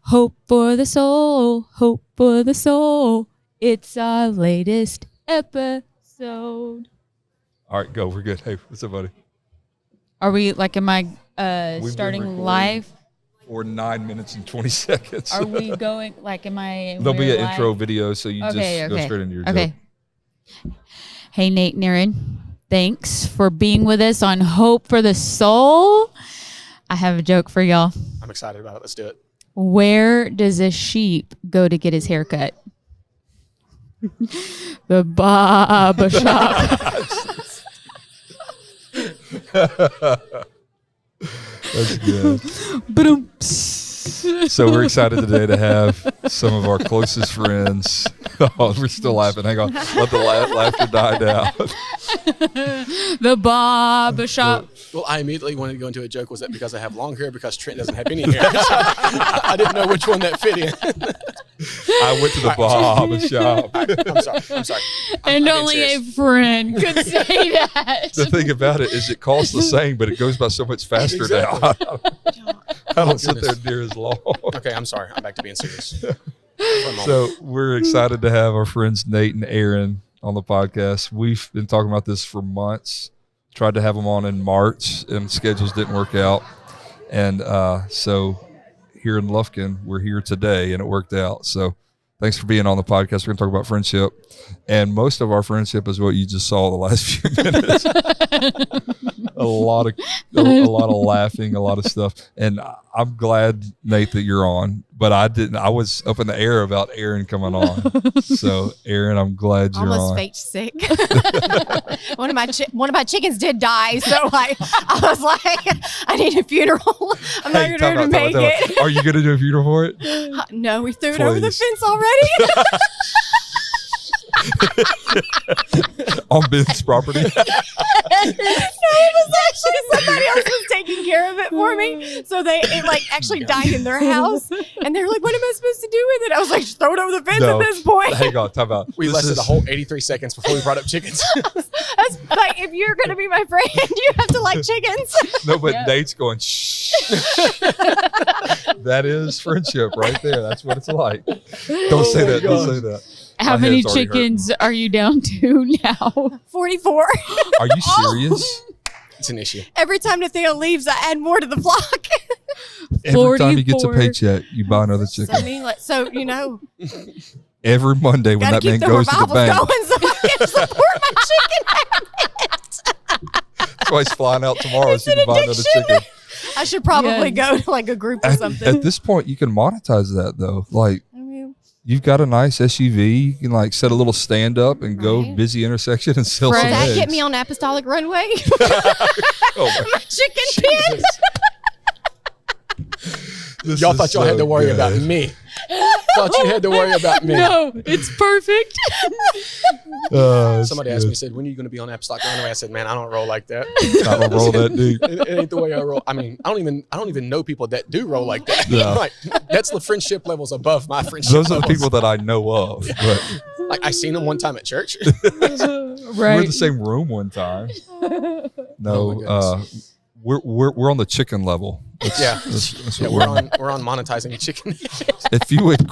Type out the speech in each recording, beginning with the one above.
Hope for the soul, hope for the soul. It's our latest episode. All right, go. We're good. Hey, what's up, buddy? Are we am I starting live? For 9 minutes and 20 seconds. Are we going, am I? There'll be an live? intro video, so you just go straight into your joke. Hey, Nate and Erin. Thanks for being with us on Hope for the Soul. I have a joke for y'all. I'm excited about it. Let's do it. Where does a sheep go to get his hair cut? The barber shop. That's good. So we're excited today to have some of our closest friends. Oh, we're still laughing. Hang on. Let the laughter die down. The barber shop. Well, I immediately wanted to go into a joke. Was that because I have long hair? Because Trent doesn't have any hair. I didn't know which one that fit in. I went to the barber shop. I'm sorry. I'm only a friend could say that. The thing about it is it costs the same, but it goes by so much faster Exactly. now. I don't sit there near as long. Okay, I'm sorry. I'm back to being serious. So we're excited to have our friends Nate and Erin on the podcast. We've been talking about this for months. Tried to have them on in March, and schedules didn't work out. And so here in Lufkin, we're here today, and it worked out. So thanks for being on the podcast. We're going to talk about friendship. And most of our friendship is what you just saw the last few minutes. a lot of laughing, a lot of stuff. And I'm glad, Nate, that you're on. But I didn't. I was up in the air about Erin coming on. So, Erin, I'm glad you're almost on. faked sick. one of my chickens did die, so I was like, I need a funeral. I'm not going to make it. Are you going to do a funeral for it? No, we threw it over the fence already. On Ben's property. No, it was actually somebody else was taking care of it for me. So it actually died in their house, and they were like, "What am I supposed to do with it?" I was like, "Just throw it over the fence at this point." Hang on, time out. We lasted a whole 83 seconds before we brought up chickens. That's like, if you're going to be my friend, you have to like chickens. No, but Nate's going, shh. That is friendship right there. That's what it's like. Don't say that. Don't say that. How many chickens are you down to now? 44. Are you serious? It's an issue. Every time Nathaniel leaves, I add more to the flock. Every time he gets a paycheck, you buy another chicken. So every Monday when that man goes to the bank. Going so I can support my chicken habit. That's why he's flying out tomorrow so you can buy another chicken. I should probably go to like a group or something. At this point, you can monetize that though. You've got a nice SUV. You can set a little stand up and go busy intersection and sell some eggs. Does that get me on Apostolic Runway? My chicken pen. Y'all thought y'all had to worry about me. Thought you had to worry about me. No, it's perfect. Somebody asked me, said, "When are you going to be on Apostolic Runway?" I said, "Man, I don't roll like that. I don't roll that deep. It ain't the way I roll. I mean, I don't even know people that do roll like that. No. That's the friendship levels above my friendship. Those are the people that I know of. But I seen them one time at church. Right. We're in the same room one time. No, we're on the chicken level. That's we're on monetizing chicken. If you would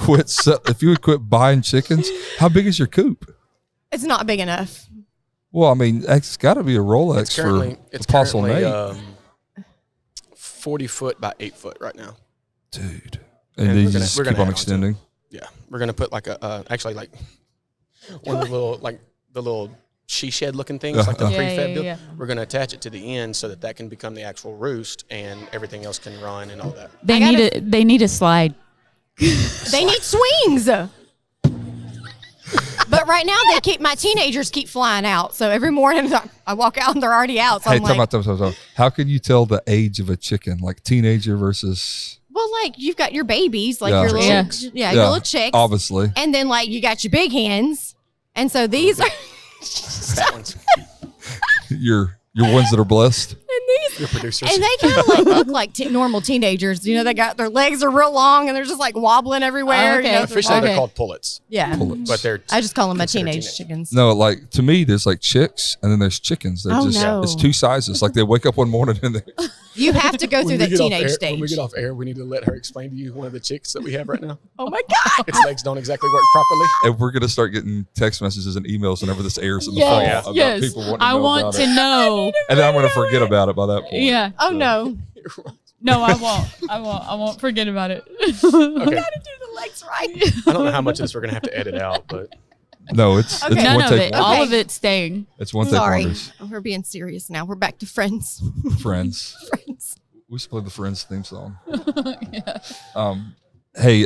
quit buying chickens, how big is your coop? It's not big enough. Well, I mean, it's got to be a Rolex for Apostle Nate. 40 foot by 8 foot right now, dude. And they just keep on extending. Yeah, we're gonna put one of the little she shed looking things, like the prefab deal. Yeah. We're going to attach it to the end so that can become the actual roost, and everything else can run and all that. They need a slide. They need swings. But right now my teenagers keep flying out. So every morning I walk out and they're already out. So hey, time. How can you tell the age of a chicken, like teenager versus? Well, you've got your babies, your little your little chicks, obviously, and then you got your big hens, and so these are. Fat ones. Your ones that are blessed. And these, your producers. And they kind of look like normal teenagers. They got their legs are real long and they're just wobbling everywhere. Okay. Officially, they're called pullets. Yeah, pullets. But I just call them my teenage chickens. No, to me, there's chicks and then there's chickens. They're it's two sizes. They wake up one morning and You have to go through that teenage stage. When we stage. get off air, we need to let her explain to you one of the chicks that we have right now. Oh my God. Its legs don't exactly work properly. And we're going to start getting text messages and emails whenever this airs in the Yes, fall yes. about people wanting to I know want about to it. know. And then I'm going to forget about it by that point. Yeah. Oh So- no. No, I won't. I won't forget about it. Okay. Gotta do the legs right. I don't know how much of this we're going to have to edit out, but No, it's Okay. None one of take it. wonders. All Okay. of it staying. It's one take Sorry. wonders. We're being serious now. We're back to friends. Friends. Friends. We should play the Friends theme song. Yeah. Hey,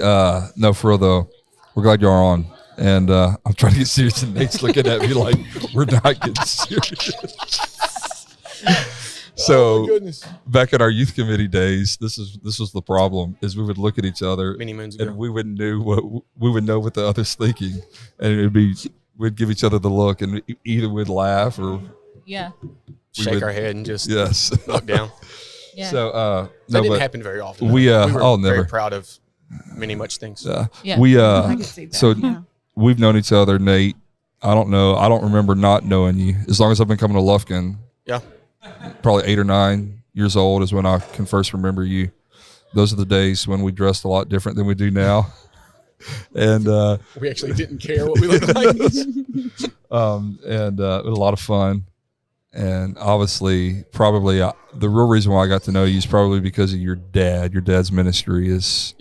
no, for real though, we're glad you're on. And I'm trying to get serious, and Nate's looking at me like we're not getting serious. So goodness. back in our youth committee days, this was the problem: is we would look at each other Many moons ago. and we would know what the other's thinking, and we'd give each other the look, and either we'd laugh or Yeah. Shake our head and just yes. look down. Yeah. So That no, didn't but happen very often. we, were never. very proud of much things. Yeah. we I can see that. so Yeah. we've known each other, Nate. I don't remember not knowing you as long as I've been coming to Lufkin. Yeah. Probably 8 or 9 years old is when I can first remember you. Those are the days when we dressed a lot different than we do now. And We actually didn't care what we looked like. it was a lot of fun. And obviously, probably the real reason why I got to know you is probably because of your dad. Your dad's ministry is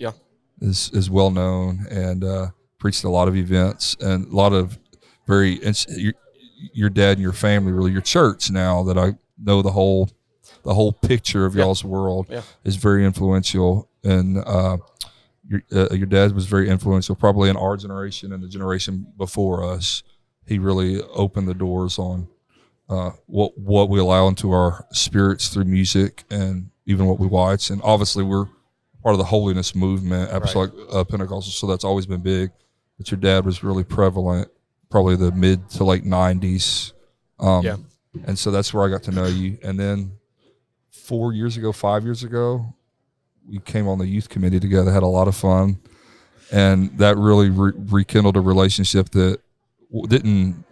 well known, and preached at a lot of events and a lot of your dad and your family, really your church. Now that I know the whole picture of y'all's world is very influential, and your dad was very influential, probably in our generation and the generation before us. He really opened the doors on what we allow into our spirits through music and even what we watch. And obviously we're part of the holiness movement, apostolic Pentecostal, so that's always been big. But your dad was really prevalent, probably the mid to late 90s. And so that's where I got to know you. And then 5 years ago, we came on the youth committee together, had a lot of fun. And that really rekindled a relationship that didn't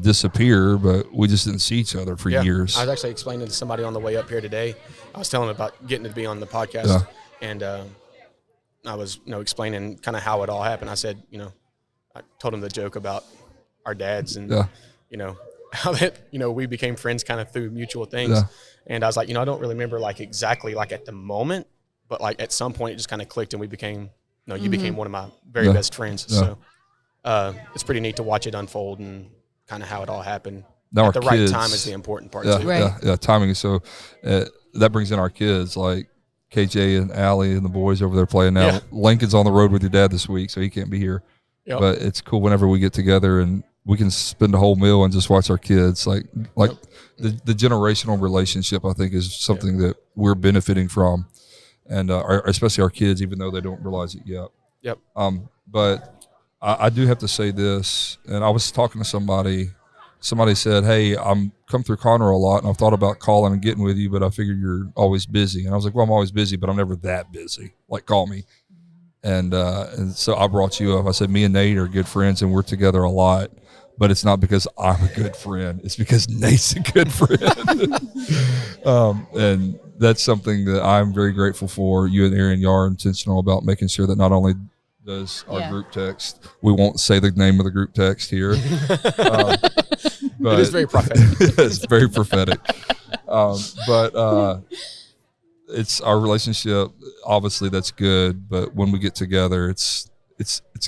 disappear, but we just didn't see each other for years. I was actually explaining to somebody on the way up here today. I was telling them about getting to be on the podcast, and I was explaining kind of how it all happened. I said, I told him the joke about our dads and how that we became friends kind of through mutual things. And I was like, I don't really remember like exactly like at the moment, but like at some point it just kind of clicked, and we became you became one of my very best friends. So it's pretty neat to watch it unfold and kind of how it all happened. Now at the right time is the important part too. Right. Timing. So that brings in our kids like KJ and Allie and the boys over there playing now. Lincoln's on the road with your dad this week, so he can't be here. But it's cool whenever we get together and we can spend a whole meal and just watch our kids. Like the generational relationship, I think, is something that we're benefiting from, and especially our kids, even though they don't realize it yet. But I do have to say this, and I was talking to somebody. Somebody said, "Hey, I'm come through Conroe a lot, and I've thought about calling and getting with you, but I figured you're always busy." And I was like, "Well, I'm always busy, but I'm never that busy. Like, call me." And so I brought you up. I said, "Me and Nate are good friends, and we're together a lot. But it's not because I'm a good friend. It's because Nate's a good friend." And that's something that I'm very grateful for. You and Erin, you are intentional about making sure that not only does our group text, we won't say the name of the group text here. But it is very prophetic. It's very prophetic. But it's our relationship. Obviously, that's good. But when we get together, it's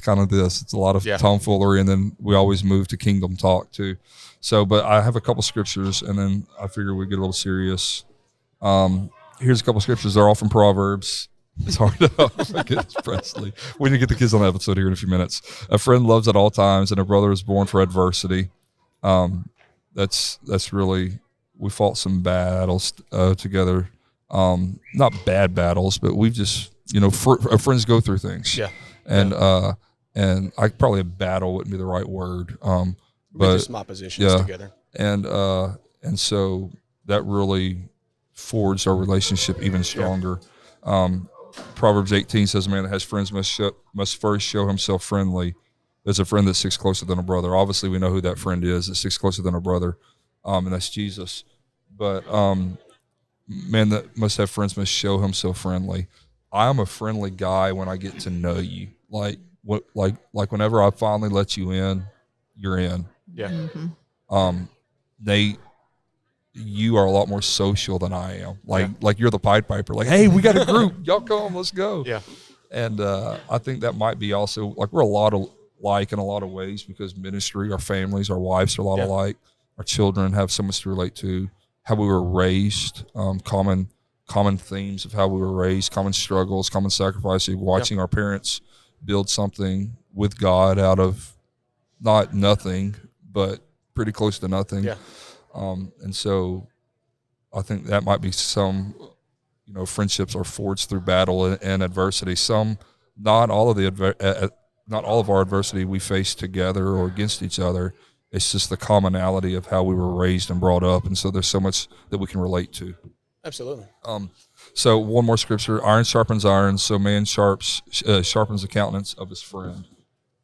kind of this. It's a lot of tomfoolery, and then we always move to kingdom talk too. So, but I have a couple scriptures, and then I figure we get a little serious. Here's a couple scriptures. They're all from Proverbs. It's hard to get Presley. We need to get the kids on the episode here in a few minutes. A friend loves at all times, and a brother is born for adversity. That's really, we fought some battles together. Not bad battles, but we've just, friends go through things. And I probably a battle wouldn't be the right word. But just some oppositions together. And so that really forged our relationship even stronger. Proverbs 18 says, "A man that has friends must first show himself friendly. There's a friend that sticks closer than a brother." Obviously, we know who that friend is that sticks closer than a brother, and that's Jesus. But man that must have friends must show himself friendly. I'm a friendly guy when I get to know you. Like whenever I finally let you in, you're in. Yeah. Nate, you are a lot more social than I am. Like you're the Pied Piper. Like, hey, we got a group. Y'all come, let's go. Yeah. And I think that might be also, like, we're a lot alike in a lot of ways because ministry, our families, our wives are a lot alike. Our children have so much to relate to. How we were raised, common themes of how we were raised, common struggles, common sacrifices, watching our parents build something with God out of not nothing, but pretty close to nothing. Yeah. And so I think that might be some, friendships are forged through battle and adversity. Not all of our adversity we face together or against each other. It's just the commonality of how we were raised and brought up. And so there's so much that we can relate to. Absolutely. So one more scripture, iron sharpens iron. So man sharpens the countenance of his friend.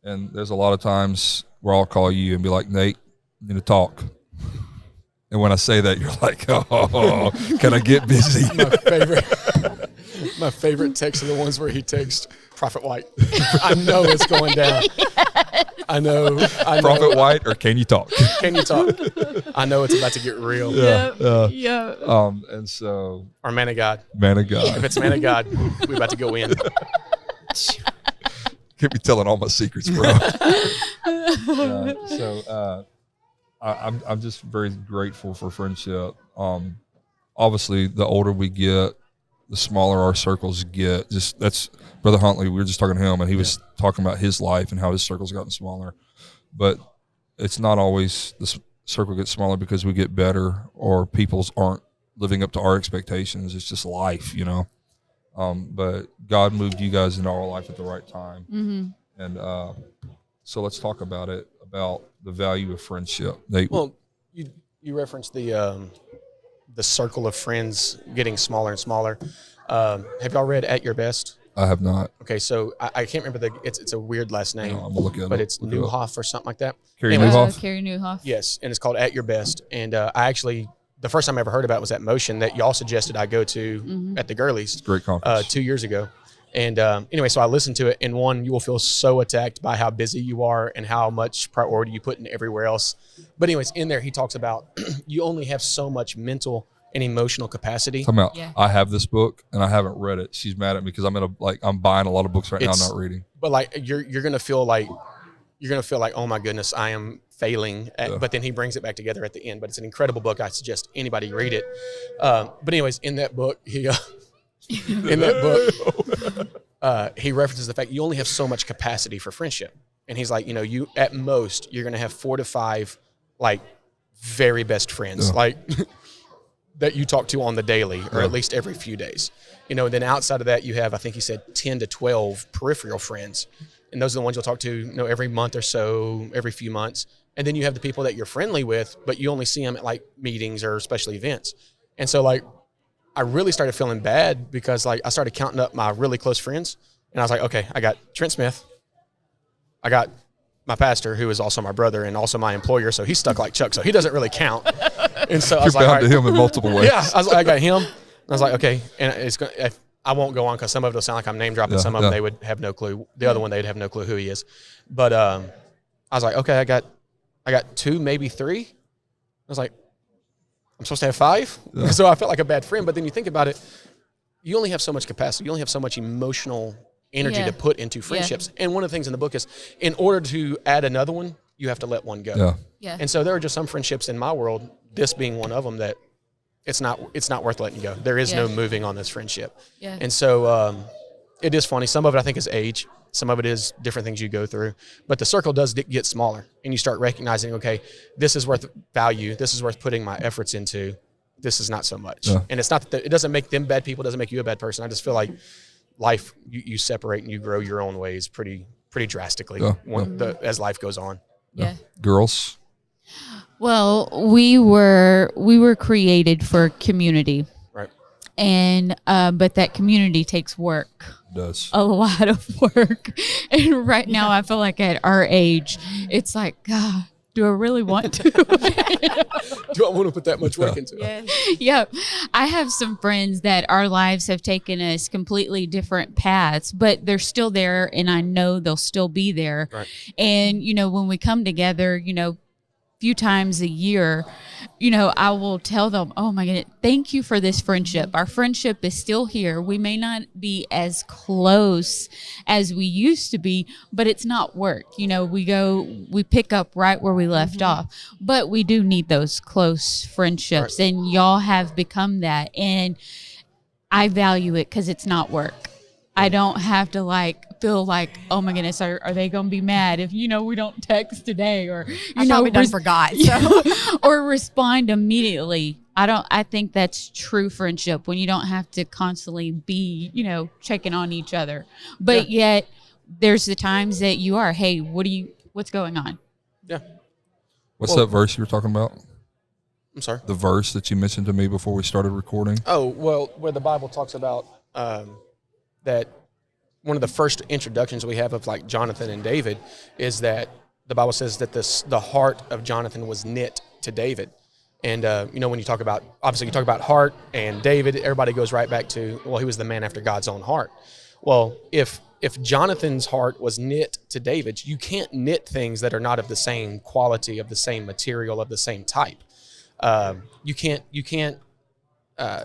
And there's a lot of times where I'll call you and be like, Nate, I need to talk. And when I say that, you're like, oh, can I get busy? My favorite texts are the ones where he texts Prophet White. I know it's going down. I know. Prophet White, or can you talk? Can you talk? I know it's about to get real. Yeah. And so. Or man of God. Man of God. If it's man of God, we're about to go in. Can't be telling all my secrets, bro. I'm just very grateful for friendship. Obviously, the older we get, the smaller our circles get. That's Brother Huntley. We were just talking to him, and he was talking about his life and how his circle's gotten smaller. But it's not always the circle gets smaller because we get better or people's aren't living up to our expectations. It's just life, But God moved you guys into our life at the right time. Mm-hmm. And so let's talk about the value of friendship. Well, you referenced the circle of friends getting smaller and smaller. Have y'all read At Your Best? I have not. Okay, so I can't remember it's a weird last name. No, I'm gonna look at but it. it's Newhoff or something like that. Carrie Newhoff? Carrie Newhoff. Yes, and it's called At Your Best. And I actually, the first time I ever heard about it was at Motion that y'all suggested I go to at the Gurleys. Great conference. 2 years ago. And anyway, so I listened to it, and you will feel so attacked by how busy you are and how much priority you put in everywhere else. But anyways, in there he talks about you only have so much mental and emotional capacity. I have this book and I haven't read it. She's mad at me because I'm buying a lot of books right now, not reading. But like you're gonna feel like oh my goodness, I am failing. But then he brings it back together at the end. But it's an incredible book. I suggest anybody read it. But anyways, in that book he references the fact you only have so much capacity for friendship. And he's like, you at most you're gonna have 4 to 5 like very best friends. Like that you talk to on the daily or at least every few days. Then outside of that you have, I think he said 10 to 12 peripheral friends. And those are the ones you'll talk to, every month or so, every few months. And then you have the people that you're friendly with, but you only see them at like meetings or special events. And so like I really started feeling bad because like I started counting up my really close friends and I was like, okay, I got Trent Smith. I got my pastor, who is also my brother and also my employer. So he's stuck like Chuck. So he doesn't really count. And so I was You're like, bound to him in multiple ways. Yeah. I got him. And I was like, okay. And I won't go on because some of it will sound like I'm name dropping. Some of them, they would have no clue. The other one, they'd have no clue who he is. But I was like, okay, I got 2, maybe 3. I was like, I'm supposed to have 5. Yeah. So I felt like a bad friend. But then you think about it, you only have so much capacity. You only have so much emotional energy to put into friendships. Yeah. And one of the things in the book is in order to add another one, you have to let one go. Yeah. And so there are just some friendships in my world, this being one of them, that it's not worth letting go. There is no moving on this friendship. Yeah. And so it is funny. Some of it I think is age. Some of it is different things you go through. But the circle does get smaller. And you start recognizing, okay, this is worth value. This is worth putting my efforts into. This is not so much. Yeah. And it's not that it doesn't make them bad people. It doesn't make you a bad person. I just feel like life, you separate and you grow your own ways pretty drastically as life goes on. Yeah. Girls? Well, we were created for community. Right. And but that community takes work. It does. A lot of work. And right now I feel like at our age, it's like, God, do I really want to? Do I want to put that much work into it? Yeah. I have some friends that our lives have taken us completely different paths, but they're still there, and I know they'll still be there. Right. And, when we come together, few times a year, I will tell them, oh my goodness, thank you for this friendship. Our friendship is still here. We may not be as close as we used to be, but it's not work. We pick up right where we left off, but we do need those close friendships, and y'all have become that. And I value it because it's not work. I don't have to feel like, oh my goodness, are they going to be mad if, we don't text today, or, I probably done forgot. So. or respond immediately. I think that's true friendship, when you don't have to constantly be, checking on each other, but yet there's the times that you are, hey, what's going on? Yeah. What's that verse you were talking about? I'm sorry? The verse that you mentioned to me before we started recording? Oh, well, where the Bible talks about, that one of the first introductions we have of Jonathan and David is that the Bible says that the heart of Jonathan was knit to David. And, when you talk about heart and David, everybody goes right back to, well, he was the man after God's own heart. Well, if Jonathan's heart was knit to David's, you can't knit things that are not of the same quality, of the same material, of the same type. You can't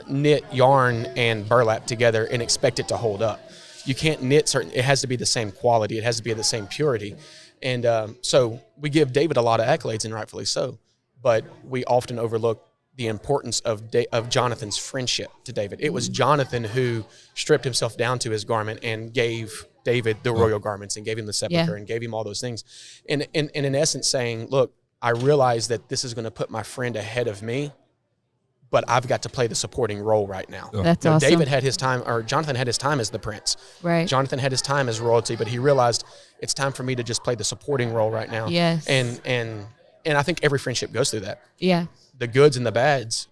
knit yarn and burlap together and expect it to hold up. You can't knit it has to be the same quality. It has to be the same purity. And so we give David a lot of accolades, and rightfully so, but we often overlook the importance of Jonathan's friendship to David. It was Jonathan who stripped himself down to his garment and gave David the royal garments and gave him the sepulcher and gave him all those things. And in essence saying, look, I realize that this is going to put my friend ahead of me, but I've got to play the supporting role right now. That's awesome. David had his time, or Jonathan had his time as the prince. Right. Jonathan had his time as royalty, but he realized it's time for me to just play the supporting role right now. Yes. And I think every friendship goes through that. Yeah. The goods and the bads,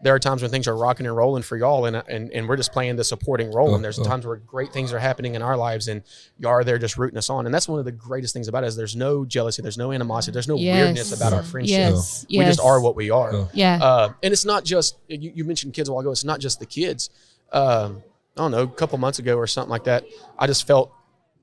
there are times when things are rocking and rolling for y'all, and we're just playing the supporting role. And there's times where great things are happening in our lives, and y'all are there just rooting us on. And that's one of the greatest things about it, is there's no jealousy, there's no animosity, there's no weirdness about our friendship. Yes. We just are what we are. Yeah. And it's not just, you mentioned kids a while ago, it's not just the kids. I don't know, a couple months ago or something like that, I just felt,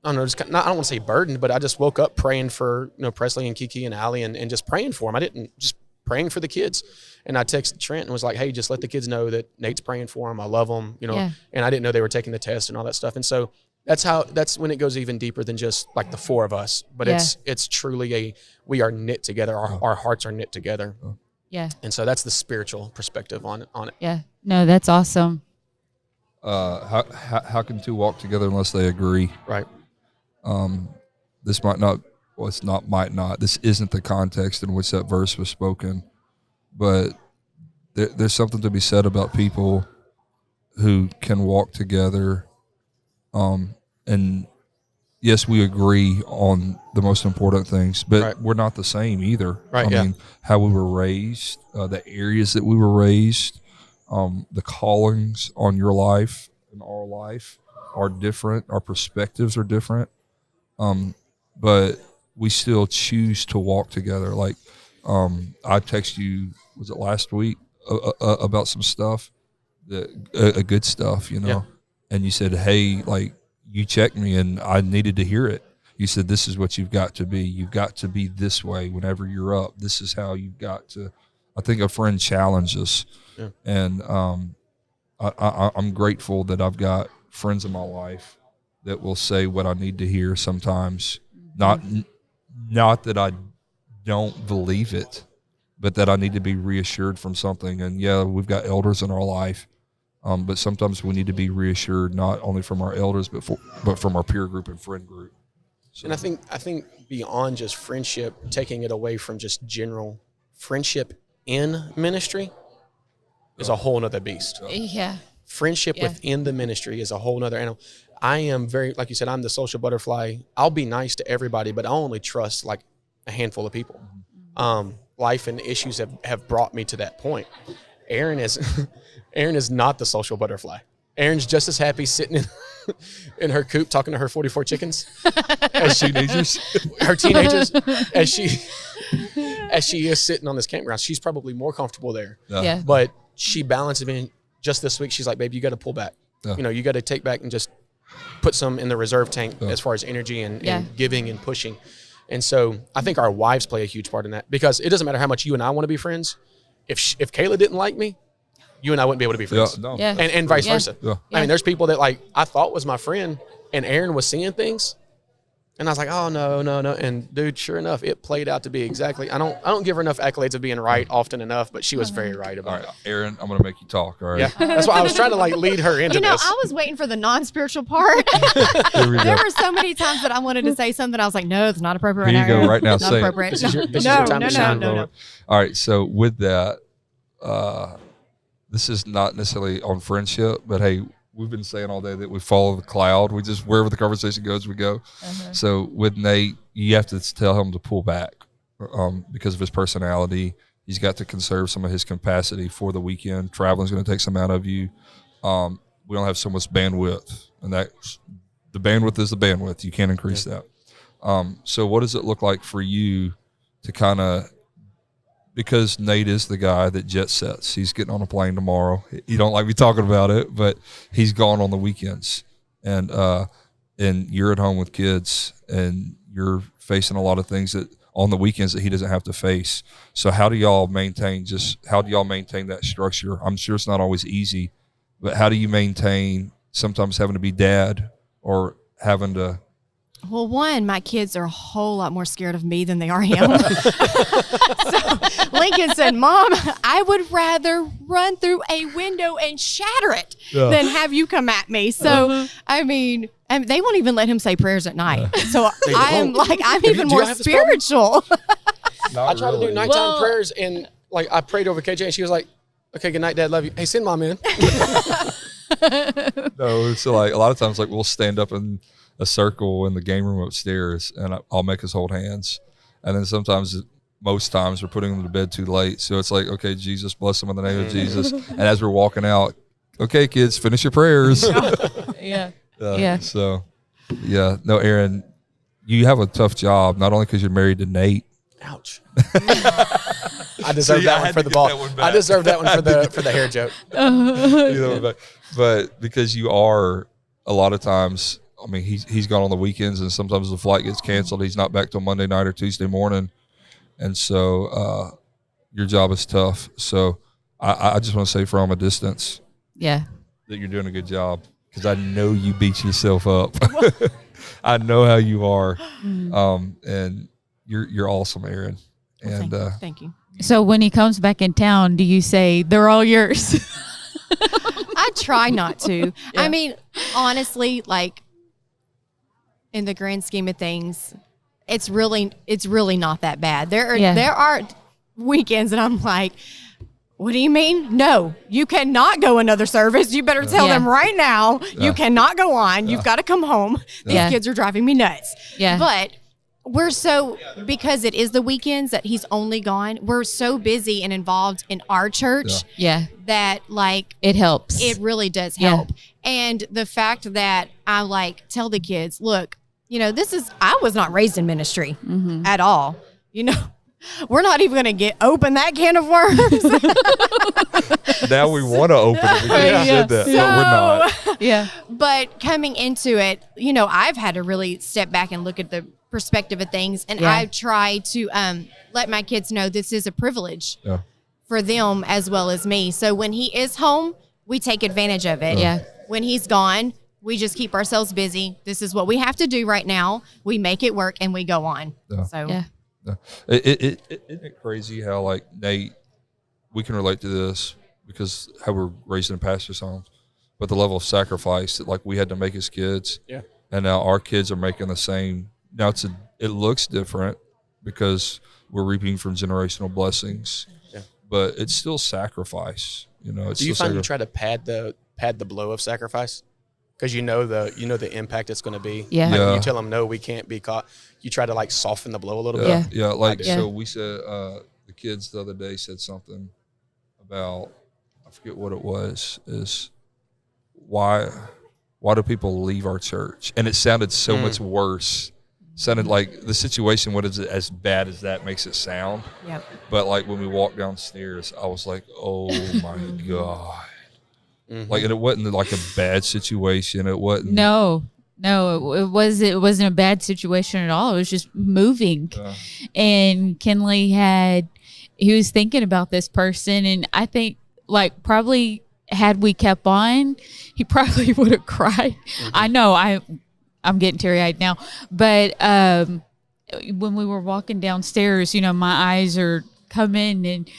I don't want to say burdened, but I just woke up praying for, Presley and Kiki and Allie and just praying for them. Just praying for the kids. And I texted Trent and was like, hey, just let the kids know that Nate's praying for them. I love them, and I didn't know they were taking the test and all that stuff. And so that's when it goes even deeper than just the four of us, but it's truly we are knit together. Our hearts are knit together. Yeah. And so that's the spiritual perspective on it. Yeah. No, that's awesome. How can two walk together unless they agree? Right. This isn't the context in which that verse was spoken, but there's something to be said about people who can walk together. And yes, we agree on the most important things, but we're not the same either. Right. I mean, how we were raised, the areas that we were raised, the callings on your life and our life are different. Our perspectives are different. But we still choose to walk together. I text you, was it last week, about some stuff, good stuff, and you said, hey, you checked me and I needed to hear it. You said, this is what you've got to be. You've got to be this way whenever you're up. This is how you've got to. I think a friend challenged us, and I'm grateful that I've got friends in my life that will say what I need to hear sometimes. Not that I don't believe it, but that I need to be reassured from something. And we've got elders in our life, but sometimes we need to be reassured not only from our elders, but from our peer group and friend group. So. And I think beyond just friendship, taking it away from just general friendship in ministry is a whole nother beast. Yeah. Friendship within the ministry is a whole nother animal. I am very, like you said, I'm the social butterfly. I'll be nice to everybody, but I only trust a handful of people. Life and issues have brought me to that point. Erin is not the social butterfly. Erin's just as happy sitting in her coop talking to her 44 chickens as her teenagers, as as she is sitting on this campground. She's probably more comfortable there. Yeah. But she balances me. Just this week, she's like, babe, you got to pull back. Yeah. You know, you got to take back and just put some in the reserve tank as far as energy and giving and pushing. And so I think our wives play a huge part in that, because it doesn't matter how much you and I want to be friends. If Calah didn't like me, you and I wouldn't be able to be friends. No. Yeah. And vice versa. Yeah. I mean, there's people that like I thought was my friend, and Erin was seeing things, and I was like, oh no. And dude, sure enough, it played out to be exactly. I don't give her enough accolades of being right often enough, but she was very right All about right, it. Erin, I'm gonna make you talk. All right. Yeah, that's why I was trying to like lead her into You know, this. I was waiting for the non-spiritual part. Here we There go. were so many times that I wanted to say something. I was like, no, it's not appropriate. Here you go, now. right now, Not say it. appropriate. This is your No, time no, to shine. no. All right. So with that, this is not necessarily on friendship, but hey, we've been saying all day that we follow the cloud. We just, wherever the conversation goes, we go. So with Nate, you have to tell him to pull back because of his personality. He's got to conserve some of his capacity for the weekend. Traveling's going to take some out of you. We don't have so much bandwidth, and the bandwidth is the bandwidth. You can't increase that. So what does it look like for you to kind of, because Nate is the guy that jet sets. He's getting on a plane tomorrow. You don't like me talking about it, but he's gone on the weekends. And you're at home with kids, and you're facing a lot of things that on the weekends that he doesn't have to face. So how do y'all maintain that structure? I'm sure it's not always easy, but how do you maintain sometimes having to be dad or having to? Well, one, my kids are a whole lot more scared of me than they are him. So Lincoln said, Mom, I would rather run through a window and shatter it than have you come at me. So, I mean, they won't even let him say prayers at night. So I'm even more spiritual. I try to do nighttime prayers, and like I prayed over KJ, and she was like, okay, good night, Dad, love you. Hey, send Mom in. No, it's like a lot of times, like we'll stand up in a circle in the game room upstairs, and I'll make us hold hands. And then most times we're putting them to bed too late. So it's like, okay, Jesus, bless them in the name of Jesus. And as we're walking out, okay, kids, finish your prayers. Yeah. So, yeah. No, Erin, you have a tough job, not only because you're married to Nate. Ouch. I deserve that one for the ball. I deserve that one for the hair joke. But because you are, a lot of times, I mean, he's gone on the weekends, and sometimes the flight gets canceled. He's not back till Monday night or Tuesday morning. And so your job is tough. So I just want to say from a distance that you're doing a good job, because I know you beat yourself up. I know how you are. And you're awesome, Erin. And thank you. So when he comes back in town, do you say they're all yours? I try not to. I mean, honestly, like in the grand scheme of things, it's really not that bad. There are weekends that I'm like, what do you mean? No, you cannot go another service. You better tell them right now. You cannot go on. You've got to come home. These kids are driving me nuts. Yeah. But because it is the weekends that he's only gone, we're so busy and involved in our church that like it helps. It really does help. And the fact that I like tell the kids, look, you know, I was not raised in ministry at all. You know, we're not even going to open that can of worms. Now we want to open it because you said that, but we're not. Yeah. But coming into it, you know, I've had to really step back and look at the perspective of things, and I try to let my kids know this is a privilege for them as well as me. So when he is home, we take advantage of it. When he's gone, we just keep ourselves busy. This is what we have to do right now. We make it work and we go on. So Isn't it crazy how, like, Nate, we can relate to this because how we're raised in a pastor's home, but the level of sacrifice that, like, we had to make as kids, and now our kids are making the same. Now it looks different because we're reaping from generational blessings, but it's still sacrifice. You know, it's do you find you try to pad the blow of sacrifice? Because you know the impact it's going to be. Like you tell them, no, we can't be caught. You try to like soften the blow a little bit. So we said the kids the other day said something about, I forget what it was, is why do people leave our church? And it sounded so much worse sounded like the situation, what is it, as bad as that makes it sound. Yep. But like when we walked downstairs, I was like, oh my God. Mm-hmm. Like, and it wasn't like a bad situation. It wasn't. No, it wasn't a bad situation at all. It was just moving. And Kinley he was thinking about this person, and I think like probably had we kept on, he probably would have cried. Mm-hmm. I know I'm getting teary-eyed now, but when we were walking downstairs, my eyes are coming, and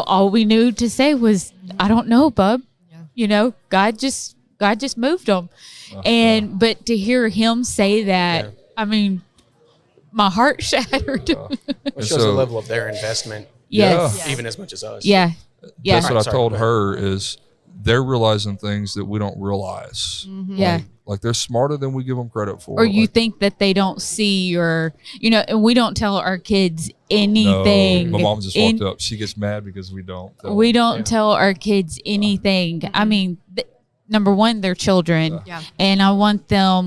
all we knew to say was, I don't know, bub. Yeah. God just moved him. But to hear him say that, I mean, my heart shattered. It shows the level of their investment. Yes. Even as much as us. Yeah. That's what I told her is they're realizing things that we don't realize. Mm-hmm. Yeah. Like they're smarter than we give them credit for. Or you think that they don't see and we don't tell our kids anything. No, my mom just walked up. She gets mad because we don't. We don't tell our kids anything. I mean, number one, they're children. Yeah. And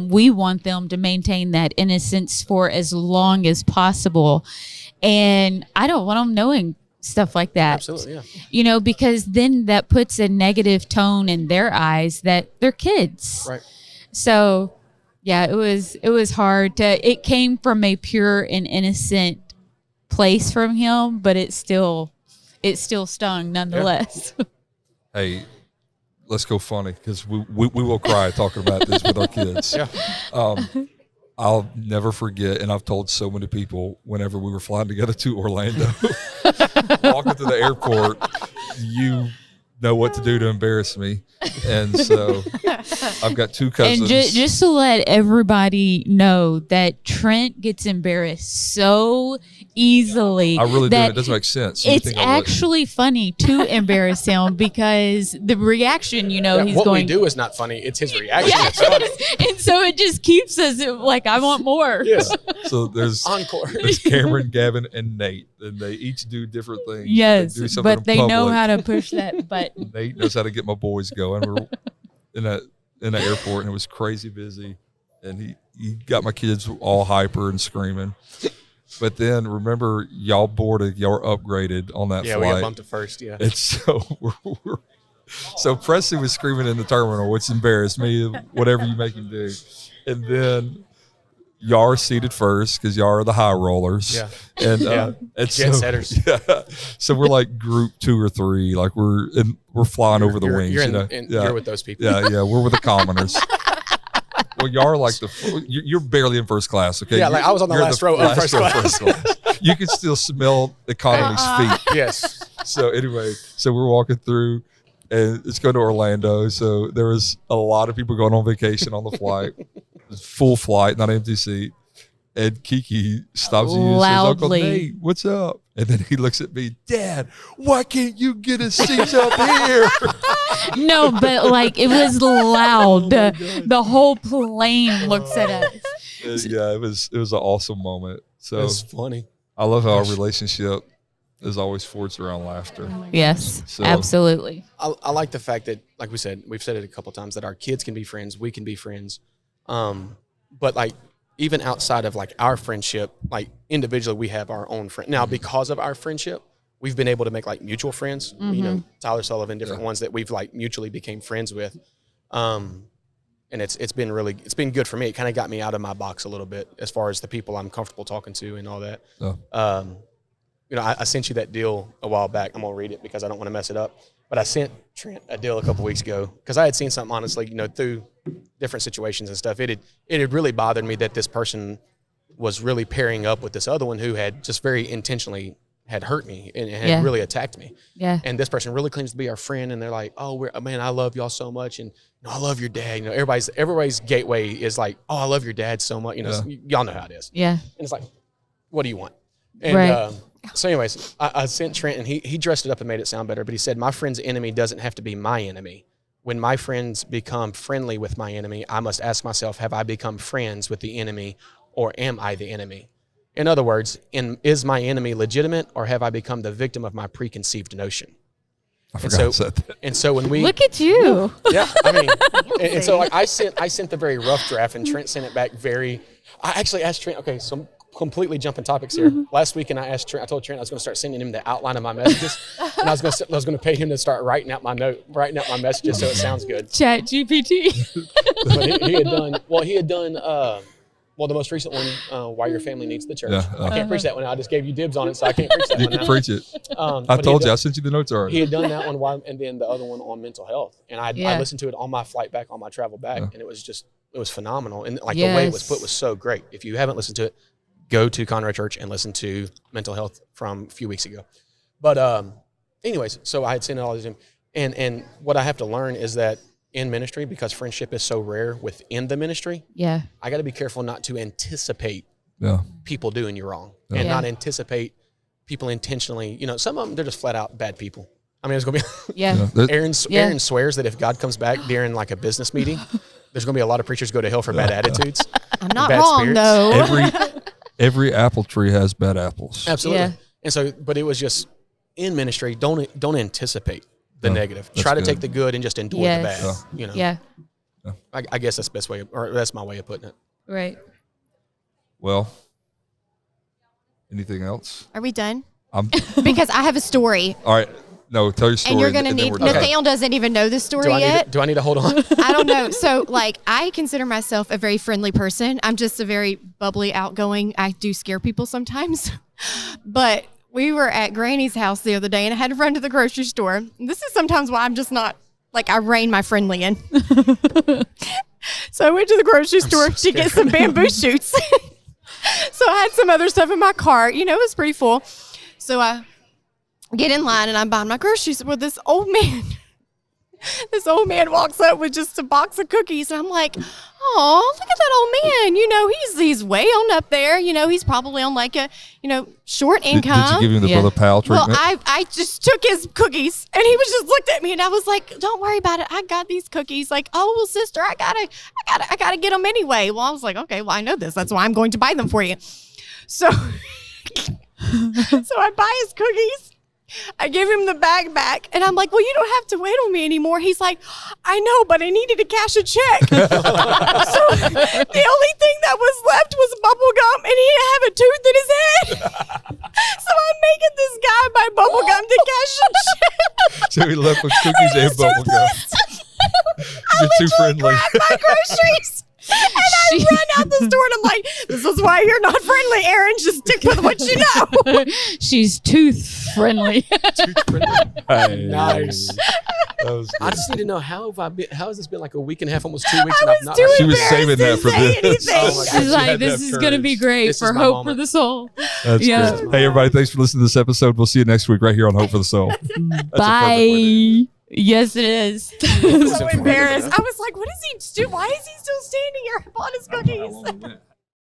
we want them to maintain that innocence for as long as possible. And I don't want them knowing stuff like that. Absolutely, yeah. Because then that puts a negative tone in their eyes that they're kids. Right. So, yeah, it was hard it came from a pure and innocent place from him, but it still stung nonetheless. Yeah. Hey, let's go funny because we will cry talking about this with our kids. Yeah. I'll never forget, and I've told so many people whenever we were flying together to Orlando, walking to the airport, you know what to do to embarrass me. And so I've got two cousins. And just to let everybody know that Trent gets embarrassed so easily. I really do. It doesn't make sense. It's actually funny to embarrass him because the reaction, he's what going. What we do is not funny. It's his reaction that's funny. And so it just keeps us like, I want more. Yes. So there's Encore. There's Cameron, Gavin, and Nate, and they each do different things. Yes, but they know public. how to push that button. Nate knows how to get my boys going. We're in an airport, and it was crazy busy, and he got my kids all hyper and screaming. But then remember, y'all boarded, y'all were upgraded on that flight. Yeah, we got bumped to first. Yeah, and so so Preston was screaming in the terminal, which embarrassed me. Whatever you make him do, and then y'all are seated first because y'all are the high rollers. Yeah, and jet setters. Yeah, so we're like group 2 or 3, like we're flying over the wings. You're with those people. Yeah, we're with the commoners. Well, y'all are like you're barely in first class, okay? Yeah, like I was on the last row of first class. You can still smell economy's feet. Yes. So anyway, we're walking through, and it's going to Orlando. So there was a lot of people going on vacation on the flight. Full flight, not empty seat. And Kiki stops you and says, Uncle Nate, what's up? And then he looks at me, Dad, why can't you get a seat up here? No, but like it was loud. The whole plane looks at us. Yeah, it was an awesome moment. So it's funny. I love how our relationship is always forged around laughter. Yes, so, absolutely. I like the fact that, like we said, we've said it a couple of times, that our kids can be friends, we can be friends. But like even outside of like our friendship, like individually we have our own friend. Now, because of our friendship, we've been able to make like mutual friends, Tyler Sullivan, different ones that we've like mutually became friends with. And it's been good for me. It kind of got me out of my box a little bit as far as the people I'm comfortable talking to and all that. I sent you that deal a while back. I'm going to read it because I don't want to mess it up. But I sent Trent a deal a couple weeks ago because I had seen something, honestly, through different situations and stuff. It had really bothered me that this person was really pairing up with this other one who had just very intentionally had hurt me and had really attacked me. Yeah. And this person really claims to be our friend, and they're like, "Oh, man, I love y'all so much, and I love your dad." Everybody's gateway is like, "Oh, I love your dad so much." Y'all know how it is. Yeah. And it's like, what do you want? And so anyways, I sent Trent, and he dressed it up and made it sound better. But he said, "My friend's enemy doesn't have to be my enemy. When my friends become friendly with my enemy, I must ask myself, have I become friends with the enemy, or am I the enemy? In other words, is my enemy legitimate, or have I become the victim of my preconceived notion?" I forgot I said that. And so when we look at you. Yeah, I mean, and so like I sent the very rough draft, and Trent sent it back very. I actually asked Trent. Okay, so I'm completely jumping topics here. Last week, and I told Trent I was going to start sending him the outline of my messages, and I was going to pay him to start writing out my messages so it sounds good. Chat GPT. But he had done. Well, the most recent one, Why Your Family Needs the Church. Yeah, I can't preach that one. I just gave you dibs on it, so I can't preach that one. You can preach it. I told you. I sent you the notes already. He had done that one, and then the other one on mental health. And I listened to it on my flight back, on my travel back, and it was phenomenal. And like the way it was put was so great. If you haven't listened to it, go to Conroe Church and listen to mental health from a few weeks ago. But anyways, so I had sent it all to him. And what I have to learn is that in ministry, because friendship is so rare within the ministry, I got to be careful not to anticipate people doing you wrong and not anticipate people intentionally. You know, some of them, they're just flat out bad people. I mean, there's going to be Erin swears that if God comes back during like a business meeting, there's going to be a lot of preachers go to hell for bad attitudes. I'm not wrong, though. Every apple tree has bad apples. Absolutely. Yeah. And so, but it was just in ministry, don't anticipate the negative. Try to take the good and just endure the bad. You know. Yeah. I guess that's the best way, or that's my way of putting it. Right. Well, anything else? Are we done? Because I have a story. All right. No, tell your story. And you're going to need, Nathaniel doesn't even know the story yet. Do I need to hold on? I don't know. So, like, I consider myself a very friendly person. I'm just a very bubbly, outgoing. I do scare people sometimes. But we were at Granny's house the other day, and I had to run to the grocery store. And this is sometimes why I'm just not, like, I rein my friendly in. So I went to the grocery store to get some bamboo shoots. So I had some other stuff in my cart. You know, it was pretty full. So I get in line, and I'm buying my groceries with this old man. This old man walks up with just a box of cookies, and I'm like, oh, look at that old man. You know, he's way on up there. You know, he's probably on like a, short income. Did you give him the Brother Powell treatment? Well, I just took his cookies, and he was just looked at me, and I was like, don't worry about it. I got these cookies. Like, oh, well, sister, I gotta get them anyway. Well, I was like, okay, well, I know this. That's why I'm going to buy them for you. So, so I buy his cookies. I give him the bag back, and I'm like, well, you don't have to wait on me anymore. He's like, I know, but I needed to cash a check. So the only thing that was left was bubble gum, and he didn't have a tooth in his head. So I'm making this guy buy bubble gum to cash a check. So he left with cookies and bubble gum. You're too friendly. Grab my groceries. And I run out the store, and I'm like, this is why you're not friendly, Erin. Just stick with what you know. She's tooth friendly. Tooth friendly. Hey. Nice. I just need to know how has this been like a week and a half, almost 2 weeks? She was saving that for this. Oh She's like, this is going to be great for Hope for the Soul. That's good. Hey, everybody, thanks for listening to this episode. We'll see you next week right here on Hope for the Soul. Bye. Yes, it is. So embarrassed. I was like, what is he doing? Why is he still standing here? I bought his cookies.